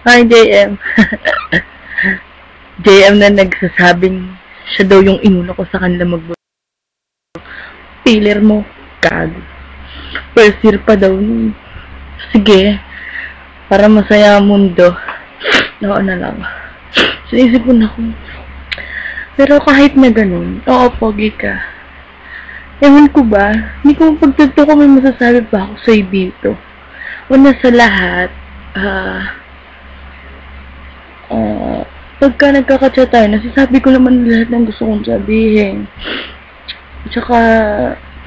Hi, JM. JM na nagsasabing siya daw yung inuna ko sa kanila mag Piler mo. Gago. First year pa daw. Sige. Para masaya ang mundo. Oo na lang. Sinisip ko na kung pero kahit na ganun, oo, pogi ka. Ewan ko ba, hindi ko pagtagto ko may masasabi pa ako sa'yo dito. Una sa lahat, pagka nagkakachat tayo, nasasabi ko naman lahat ng gusto kong sabihin. Tsaka,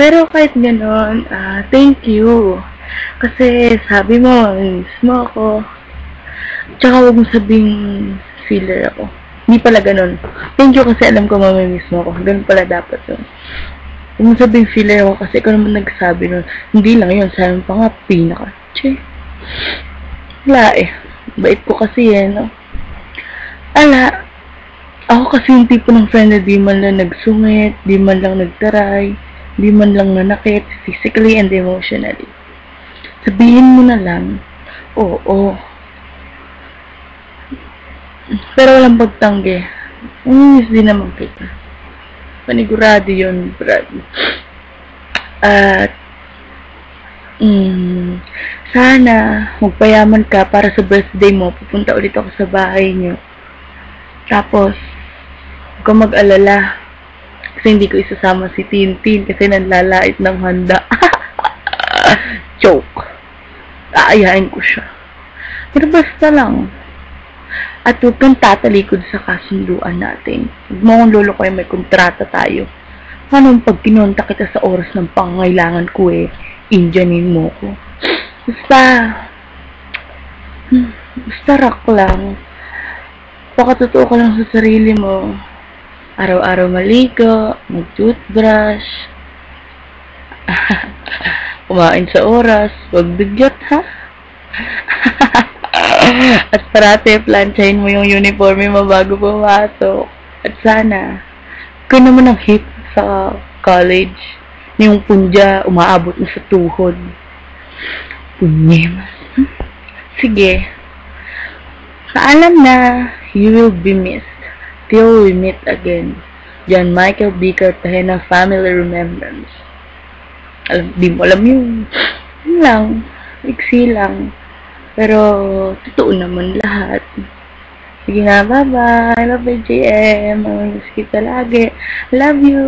pero kahit gano'n, thank you. Kasi sabi mo, miss mo ako. Tsaka huwag mo sabing filler ako. Hindi pala ganun. Thank you kasi alam ko mamimiss mo ako. Ganun pala dapat yun. Huwag mo sabing filler ako kasi ikaw naman nagsabi nun. Hindi lang yun. Sabi pa nga, pinaka. Che. Wala eh. Bait ko kasi eh, no? Ala. Ako kasi yung tipo ng friend na di man lang nagsungit, di man lang nagtaray, di man lang nanakit, physically and emotionally. Sabihin mo na lang, oo. Pero walang pagtanggi. Miss din naman kita. Panigurado yun, Brad. At, sana, magpayaman ka para sa birthday mo. Pupunta ulit ako sa bahay niyo. Tapos, huwag kang mag-alala. Kasi hindi ko isasama si Tintin kasi nanlalait ng handa. Joke. Aayain ko siya. Pero basta lang. At huwag kang tatalikod sa kasunduan natin. Huwag mo akong lolo ko may kontrata tayo. Paano pag kinonta kita sa oras ng pangangailangan ko Indianin mo ko. Basta rock lang. Pakatotoo ka lang sa sarili mo. Araw-araw maligo, mag-toothbrush, kumain sa oras, huwag bigyot ha. At parate, planchahin mo yung uniforme mo bago pumasok. At sana, ikaw naman ang hip sa college. Yung punja, umaabot na sa tuhod. Punyemas. Sige. Paalam na, you will be missed. Till we meet again. John Michael B. Cartagena Family Remembrance. Di mo alam yun. Yun lang. Iksi lang. Pero, totoo naman lahat. Sige na, bye-bye. Love you, JM. Miss kita lagi. Love you.